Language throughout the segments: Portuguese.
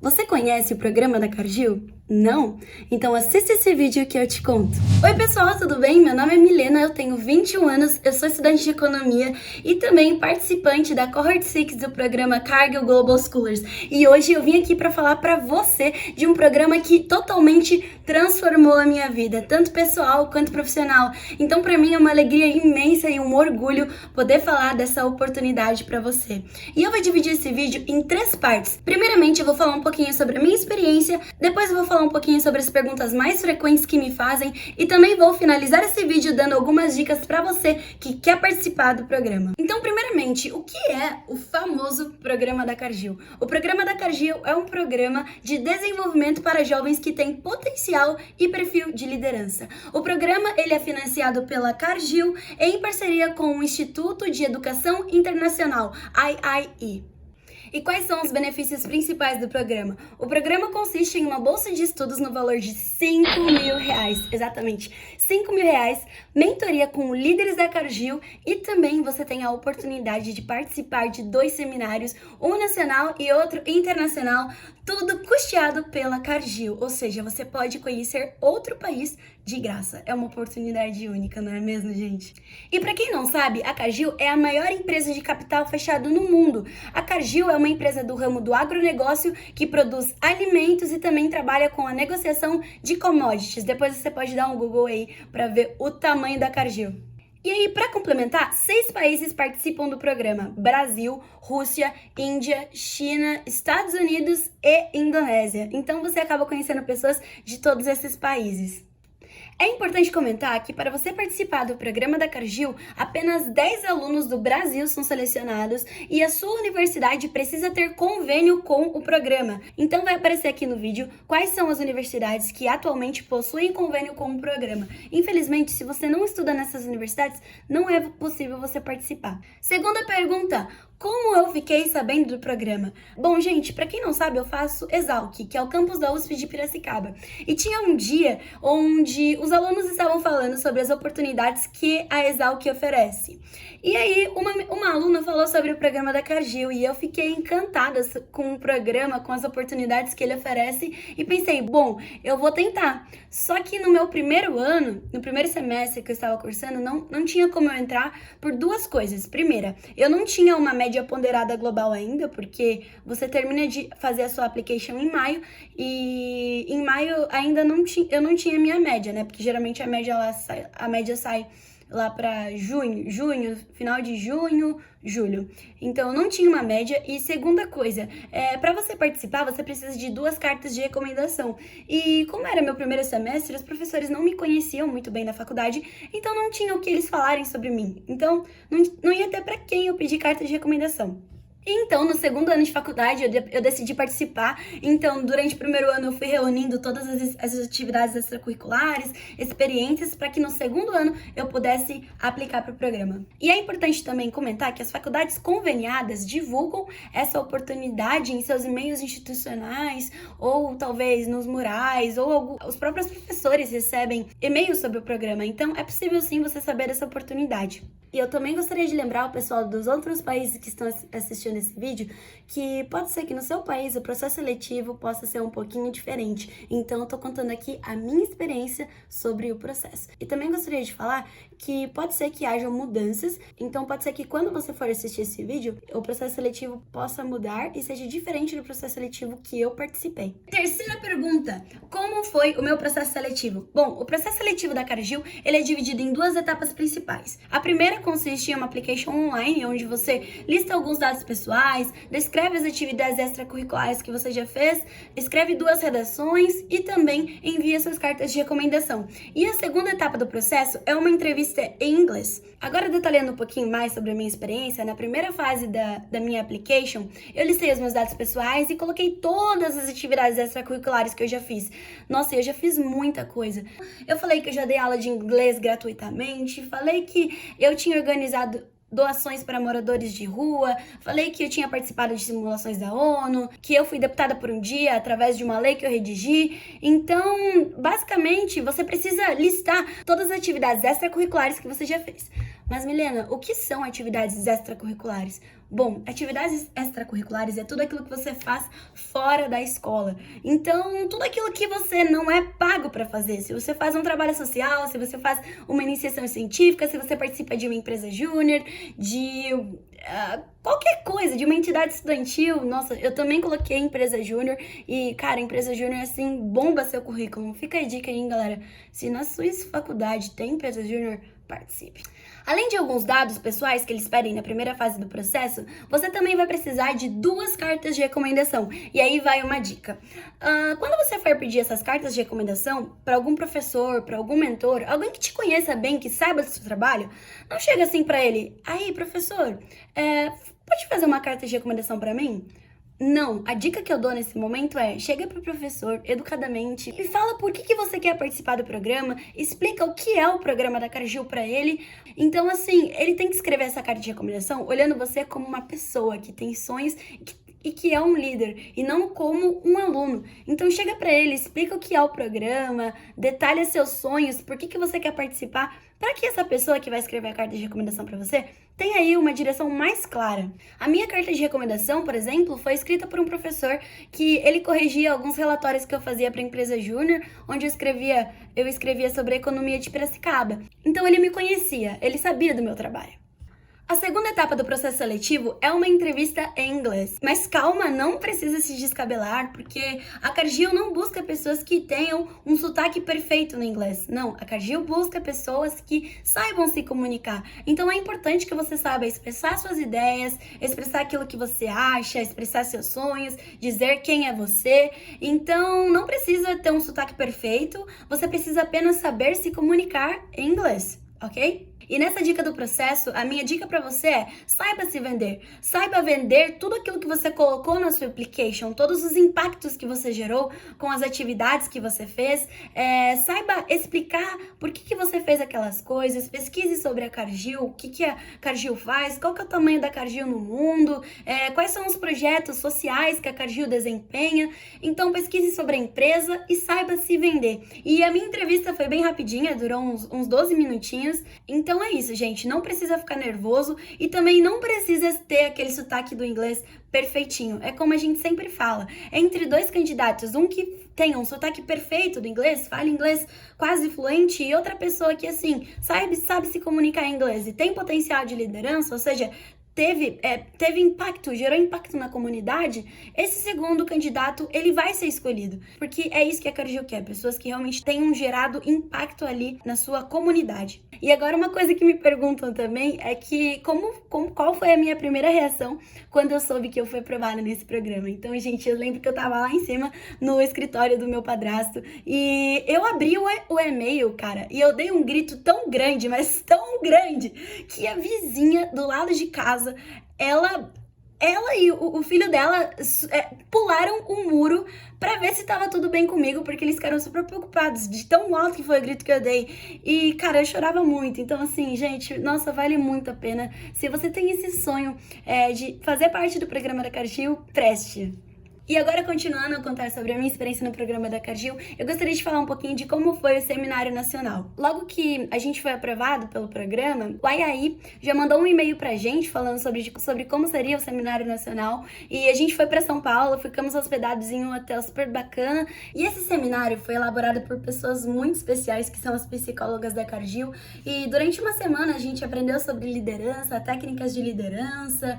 Você conhece o programa da Cargill? Não? Então assista esse vídeo que eu te conto. Oi pessoal, tudo bem? Meu nome é Milena, eu tenho 21 anos, eu sou estudante de economia e também participante da Cohort 6 do programa Cargill Global Scholars. E hoje eu vim aqui para falar para você de um programa que totalmente transformou a minha vida, tanto pessoal quanto profissional. Então para mim é uma alegria imensa e um orgulho poder falar dessa oportunidade para você. E eu vou dividir esse vídeo em 3 partes. Primeiramente eu vou falar um pouquinho sobre a minha experiência, depois eu vou falar um pouquinho sobre as perguntas mais frequentes que me fazem e também vou finalizar esse vídeo dando algumas dicas para você que quer participar do programa. Então, primeiramente, o que é o famoso programa da Cargill? O programa da Cargill é um programa de desenvolvimento para jovens que têm potencial e perfil de liderança. O programa ele é financiado pela Cargill em parceria com o Instituto de Educação Internacional, IIE. E quais são os benefícios principais do programa? O programa consiste em uma bolsa de estudos no valor de R$5.000, exatamente, R$5.000, mentoria com líderes da Cargill e também você tem a oportunidade de participar de 2 seminários, um nacional e outro internacional, tudo custeado pela Cargill, ou seja, você pode conhecer outro país de graça. É uma oportunidade única, não é mesmo, gente? E para quem não sabe, a Cargill é a maior empresa de capital fechado no mundo. A Cargill é uma empresa do ramo do agronegócio que produz alimentos e também trabalha com a negociação de commodities. Depois você pode dar um Google aí para ver o tamanho da Cargill. E aí, para complementar, 6 países participam do programa: Brasil, Rússia, Índia, China, Estados Unidos e Indonésia. Então você acaba conhecendo pessoas de todos esses países. É importante comentar que para você participar do programa da Cargill, apenas 10 alunos do Brasil são selecionados e a sua universidade precisa ter convênio com o programa. Então vai aparecer aqui no vídeo quais são as universidades que atualmente possuem convênio com o programa. Infelizmente, se você não estuda nessas universidades, não é possível você participar. Segunda pergunta: como eu fiquei sabendo do programa? Bom, gente, para quem não sabe, eu faço Exalc, que é o campus da USP de Piracicaba. E tinha um dia onde os alunos estavam falando sobre as oportunidades que a Exalc oferece. E aí, uma aluna falou sobre o programa da Cargill e eu fiquei encantada com o programa, com as oportunidades que ele oferece e pensei, bom, eu vou tentar. Só que no meu primeiro ano, no primeiro semestre que eu estava cursando, não tinha como eu entrar por 2 coisas. Primeira, eu não tinha uma média ponderada global ainda, porque você termina de fazer a sua application em maio e em maio ainda eu não tinha minha média, né? Porque geralmente a média sai lá para junho, final de junho, julho. Então, eu não tinha uma média. E segunda coisa, para você participar, você precisa de 2 cartas de recomendação. E como era meu primeiro semestre, os professores não me conheciam muito bem na faculdade, então não tinha o que eles falarem sobre mim. Então, não ia ter para quem eu pedir carta de recomendação. Então, no segundo ano de faculdade, eu decidi participar. Então, durante o primeiro ano, eu fui reunindo todas as atividades extracurriculares, experiências, para que no segundo ano eu pudesse aplicar para o programa. E é importante também comentar que as faculdades conveniadas divulgam essa oportunidade em seus e-mails institucionais, ou talvez nos murais, ou os próprios professores recebem e-mails sobre o programa. Então, é possível sim você saber dessa oportunidade. E eu também gostaria de lembrar o pessoal dos outros países que estão assistindo esse vídeo que pode ser que no seu país o processo seletivo possa ser um pouquinho diferente. Então eu tô contando aqui a minha experiência sobre o processo. E também gostaria de falar que pode ser que hajam mudanças, então pode ser que quando você for assistir esse vídeo, o processo seletivo possa mudar e seja diferente do processo seletivo que eu participei. Terceira pergunta: como foi o meu processo seletivo? Bom, o processo seletivo da Cargill, ele é dividido em 2 etapas principais. A primeira consiste em uma application online, onde você lista alguns dados pessoais, descreve as atividades extracurriculares que você já fez, escreve 2 redações e também envia suas cartas de recomendação. E a segunda etapa do processo é uma entrevista em inglês. Agora, detalhando um pouquinho mais sobre a minha experiência, na primeira fase da minha application, eu listei os meus dados pessoais e coloquei todas as atividades extracurriculares que eu já fiz. Nossa, eu já fiz muita coisa. Eu falei que eu já dei aula de inglês gratuitamente, falei que eu tinha organizado doações para moradores de rua, falei que eu tinha participado de simulações da ONU, que eu fui deputada por um dia através de uma lei que eu redigi. Então, basicamente, você precisa listar todas as atividades extracurriculares que você já fez. Mas, Milena, o que são atividades extracurriculares? Bom, atividades extracurriculares é tudo aquilo que você faz fora da escola. Então, tudo aquilo que você não é pago para fazer. Se você faz um trabalho social, se você faz uma iniciação científica, se você participa de uma empresa júnior, de qualquer coisa, de uma entidade estudantil. Nossa, eu também coloquei empresa júnior e, cara, empresa júnior, assim, bomba seu currículo. Fica a dica aí, galera. Se na sua faculdade tem empresa júnior, participe. Além de alguns dados pessoais que eles pedem na primeira fase do processo, você também vai precisar de 2 cartas de recomendação. E aí vai uma dica. Quando você for pedir essas cartas de recomendação para algum professor, para algum mentor, alguém que te conheça bem, que saiba do seu trabalho, não chega assim para ele: aí, professor, pode fazer uma carta de recomendação para mim? Não, a dica que eu dou nesse momento é: chega pro professor educadamente e fala por que você quer participar do programa, explica o que é o programa da Cargill pra ele. Então, assim, ele tem que escrever essa carta de recomendação olhando você como uma pessoa que tem sonhos e que é um líder, e não como um aluno. Então chega pra ele, explica o que é o programa, detalha seus sonhos, por que você quer participar, para que essa pessoa que vai escrever a carta de recomendação para você tenha aí uma direção mais clara. A minha carta de recomendação, por exemplo, foi escrita por um professor que ele corrigia alguns relatórios que eu fazia para a empresa júnior, onde eu escrevia sobre a economia de Piracicaba. Então ele me conhecia, ele sabia do meu trabalho. A segunda etapa do processo seletivo é uma entrevista em inglês. Mas calma, não precisa se descabelar, porque a Cargill não busca pessoas que tenham um sotaque perfeito no inglês. Não, a Cargill busca pessoas que saibam se comunicar. Então é importante que você saiba expressar suas ideias, expressar aquilo que você acha, expressar seus sonhos, dizer quem é você. Então não precisa ter um sotaque perfeito, você precisa apenas saber se comunicar em inglês, ok? E nessa dica do processo, a minha dica para você é: saiba se vender. Saiba vender tudo aquilo que você colocou na sua application, todos os impactos que você gerou com as atividades que você fez. Saiba explicar por que você fez aquelas coisas, pesquise sobre a Cargill, o que a Cargill faz, qual que é o tamanho da Cargill no mundo, quais são os projetos sociais que a Cargill desempenha. Então pesquise sobre a empresa e saiba se vender. E a minha entrevista foi bem rapidinha, durou uns 12 minutinhos. Então é isso, gente, não precisa ficar nervoso e também não precisa ter aquele sotaque do inglês perfeitinho. É como a gente sempre fala, entre 2 candidatos, um que tem um sotaque perfeito do inglês, fala inglês quase fluente, e outra pessoa que, assim, sabe se comunicar em inglês e tem potencial de liderança, ou seja, teve impacto, gerou impacto na comunidade, esse segundo candidato, ele vai ser escolhido. Porque é isso que a Cargill quer, pessoas que realmente tenham gerado impacto ali na sua comunidade. E agora uma coisa que me perguntam também é que qual foi a minha primeira reação quando eu soube que eu fui aprovada nesse programa. Então, gente, eu lembro que eu tava lá em cima no escritório do meu padrasto e eu abri o e-mail, cara, e eu dei um grito tão grande, mas tão grande, que a vizinha do lado de casa, ela e o filho dela pularam o muro pra ver se tava tudo bem comigo, porque eles ficaram super preocupados de tão alto que foi o grito que eu dei. E, cara, eu chorava muito. Então, assim, gente, nossa, vale muito a pena. Se você tem esse sonho de fazer parte do programa da Cargill, preste. E agora, continuando a contar sobre a minha experiência no programa da Cargill, eu gostaria de falar um pouquinho de como foi o Seminário Nacional. Logo que a gente foi aprovado pelo programa, o IAI já mandou um e-mail pra gente falando sobre como seria o Seminário Nacional, e a gente foi pra São Paulo, ficamos hospedados em um hotel super bacana, e esse seminário foi elaborado por pessoas muito especiais, que são as psicólogas da Cargill, e durante uma semana a gente aprendeu sobre liderança, técnicas de liderança,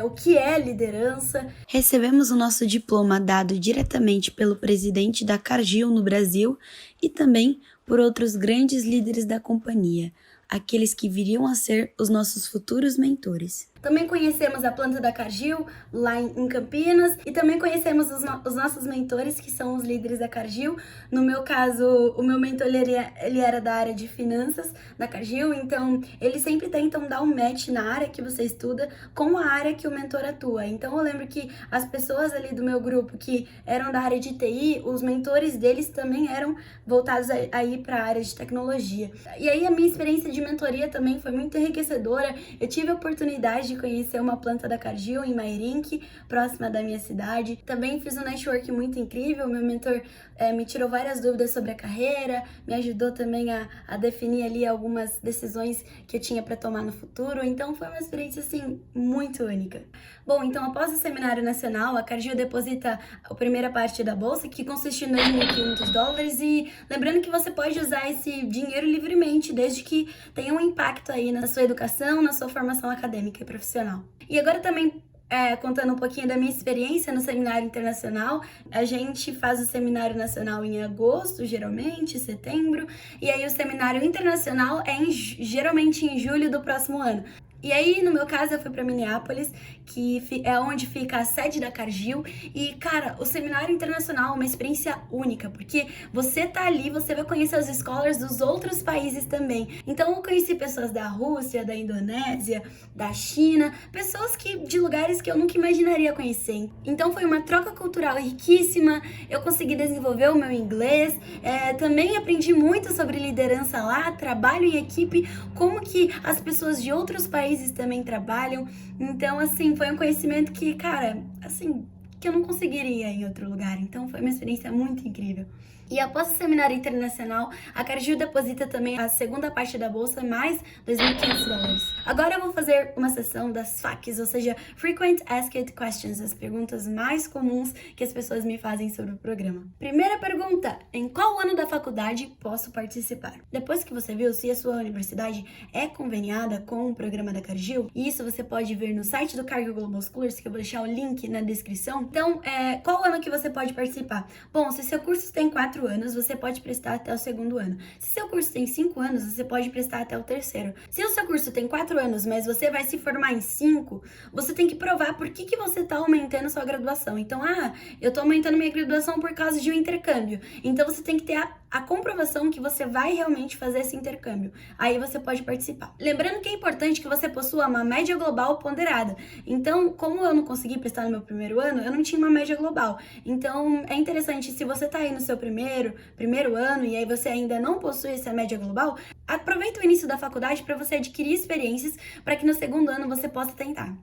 o que é liderança. Recebemos o nosso diploma dado diretamente pelo presidente da Cargill no Brasil e também por outros grandes líderes da companhia, aqueles que viriam a ser os nossos futuros mentores. Também conhecemos a planta da Cargill lá em Campinas e também conhecemos os nossos mentores, que são os líderes da Cargill. No meu caso, o meu mentor ele era da área de finanças da Cargill, então eles sempre tentam dar um match na área que você estuda com a área que o mentor atua. Então eu lembro que as pessoas ali do meu grupo que eram da área de TI, os mentores deles também eram voltados aí para a área de tecnologia. E aí a minha experiência de mentoria também foi muito enriquecedora. Eu tive a oportunidade oportunidade de conhecer uma planta da Cargill em Mairinque, próxima da minha cidade. Também fiz um network muito incrível, meu mentor me tirou várias dúvidas sobre a carreira, me ajudou também a definir ali algumas decisões que eu tinha para tomar no futuro, então foi uma experiência assim muito única. Bom, então após o seminário nacional, a Cargill deposita a primeira parte da bolsa, que consiste em $2.500, e lembrando que você pode usar esse dinheiro livremente, desde que tenha um impacto aí na sua educação, na sua formação acadêmica e profissional. E agora também contando um pouquinho da minha experiência no seminário internacional, a gente faz o seminário nacional em agosto, geralmente, setembro, e aí o seminário internacional é geralmente em julho do próximo ano. E aí, no meu caso, eu fui para Minneapolis, que é onde fica a sede da Cargill. E, cara, o seminário internacional é uma experiência única, porque você tá ali, você vai conhecer os scholars dos outros países também. Então, eu conheci pessoas da Rússia, da Indonésia, da China, pessoas de lugares que eu nunca imaginaria conhecer. Então, foi uma troca cultural riquíssima, eu consegui desenvolver o meu inglês, também aprendi muito sobre liderança lá, trabalho em equipe, como que as pessoas de outros países também trabalham. Então, assim, foi um conhecimento que, cara, assim, que eu não conseguiria em outro lugar. Então, foi uma experiência muito incrível. E após o seminário internacional, a Cargill deposita também a segunda parte da bolsa, mais $2.500. Agora eu vou fazer uma sessão das FAQs, ou seja, Frequent Asked Questions, as perguntas mais comuns que as pessoas me fazem sobre o programa. Primeira pergunta: em qual ano da faculdade posso participar? Depois que você viu se a sua universidade é conveniada com o programa da Cargill, e isso você pode ver no site do Cargill Global Scholars, que eu vou deixar o link na descrição. Então, qual ano que você pode participar? Bom, se seu curso tem 4 anos, você pode prestar até o segundo ano. Se seu curso tem 5 anos, você pode prestar até o terceiro. Se o seu curso tem 4 anos, mas você vai se formar em 5, você tem que provar por que você está aumentando sua graduação. Então, eu estou aumentando minha graduação por causa de um intercâmbio. Então, você tem que ter a comprovação que você vai realmente fazer esse intercâmbio. Aí você pode participar. Lembrando que é importante que você possua uma média global ponderada. Então, como eu não consegui prestar no meu primeiro ano, eu não tinha uma média global. Então, é interessante, se você está aí no seu primeiro ano e aí você ainda não possui essa média global, aproveita o início da faculdade para você adquirir experiências para que no segundo ano você possa tentar.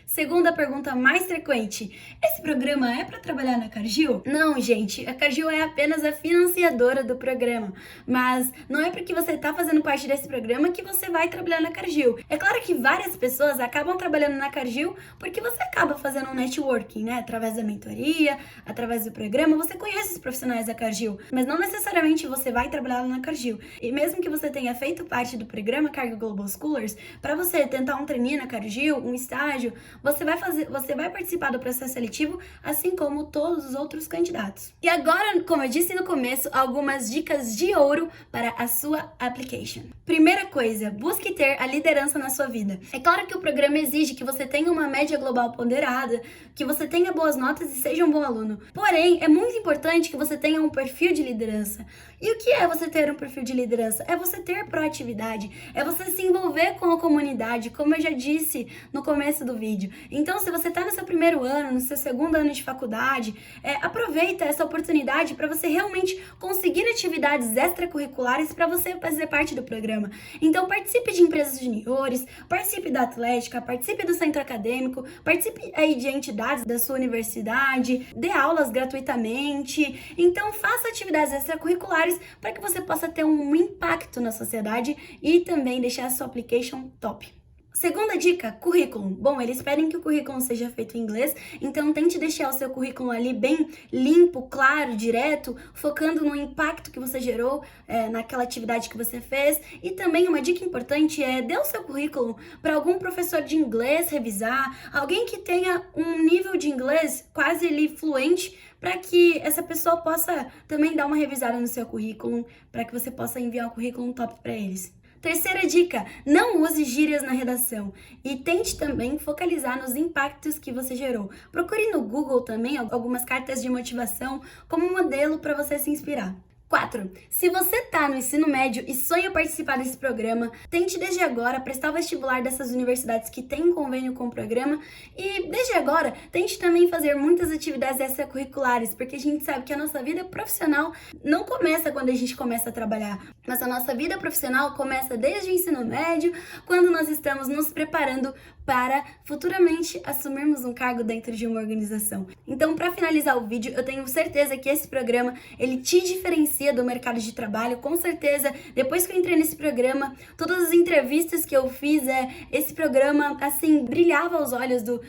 Segunda pergunta mais frequente: esse programa é para trabalhar na Cargill? Não, gente, a Cargill é apenas a financiadora do programa, mas não é porque você está fazendo parte desse programa que você vai trabalhar na Cargill. É claro que várias pessoas acabam trabalhando na Cargill porque você acaba fazendo um networking, né? Através da mentoria, através do programa, você conhece os profissionais da Cargill, mas não necessariamente você vai trabalhar na Cargill. E mesmo que você tenha feito parte do programa Cargill Global Scholars, para você tentar um trainee na Cargill, um estágio, você vai participar do processo seletivo, assim como todos os outros candidatos. E agora, como eu disse no começo, algumas dicas de ouro para a sua application. Primeira coisa, busque ter a liderança na sua vida. É claro que o programa exige que você tenha uma média global ponderada, que você tenha boas notas e seja um bom aluno. Porém, é muito importante que você tenha um perfil de liderança. E o que é você ter um perfil de liderança? É você ter proatividade, é você se envolver com a comunidade, como eu já disse no começo do vídeo. Então, se você está no seu primeiro ano, no seu segundo ano de faculdade, aproveita essa oportunidade para você realmente conseguir atividades extracurriculares para você fazer parte do programa. Então, participe de empresas juniores, participe da atlética, participe do centro acadêmico, participe aí de entidades da sua universidade, dê aulas gratuitamente. Então, faça atividades extracurriculares para que você possa ter um impacto na sociedade e também deixar a sua application top. Segunda dica, currículo. Bom, eles pedem que o currículo seja feito em inglês, então tente deixar o seu currículo ali bem limpo, claro, direto, focando no impacto que você gerou naquela atividade que você fez. E também uma dica importante é dê o seu currículo para algum professor de inglês revisar, alguém que tenha um nível de inglês quase ali fluente, para que essa pessoa possa também dar uma revisada no seu currículo, para que você possa enviar o currículo top para eles. Terceira dica, não use gírias na redação e tente também focalizar nos impactos que você gerou. Procure no Google também algumas cartas de motivação como modelo para você se inspirar. 4. Se você está no ensino médio e sonha participar desse programa, tente desde agora prestar o vestibular dessas universidades que têm convênio com o programa e desde agora tente também fazer muitas atividades extracurriculares, porque a gente sabe que a nossa vida profissional não começa quando a gente começa a trabalhar, mas a nossa vida profissional começa desde o ensino médio, quando nós estamos nos preparando para futuramente assumirmos um cargo dentro de uma organização. Então, para finalizar o vídeo, eu tenho certeza que esse programa, ele te diferencia do mercado de trabalho. Com certeza, depois que eu entrei nesse programa, todas as entrevistas que eu fiz, esse programa, assim, brilhava aos olhos do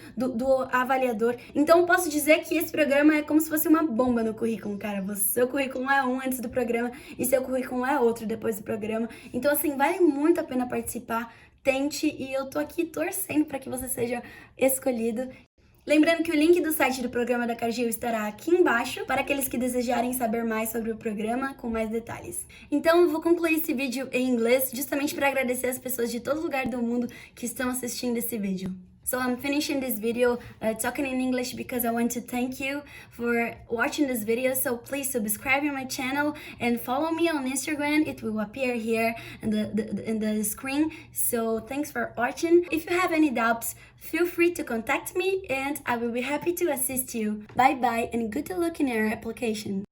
avaliador. Então, eu posso dizer que esse programa é como se fosse uma bomba no currículo, cara. Seu currículo é um antes do programa e seu currículo é outro depois do programa. Então, assim, vale muito a pena participar. Tente, e eu tô aqui torcendo para que você seja escolhido. Lembrando que o link do site do programa da Cargill estará aqui embaixo para aqueles que desejarem saber mais sobre o programa com mais detalhes. Então, eu vou concluir esse vídeo em inglês justamente para agradecer as pessoas de todo lugar do mundo que estão assistindo esse vídeo. So I'm finishing this video talking in English because I want to thank you for watching this video. So please subscribe to my channel and follow me on Instagram. It will appear here in the screen. So thanks for watching. If you have any doubts, feel free to contact me and I will be happy to assist you. Bye bye and good luck in your application.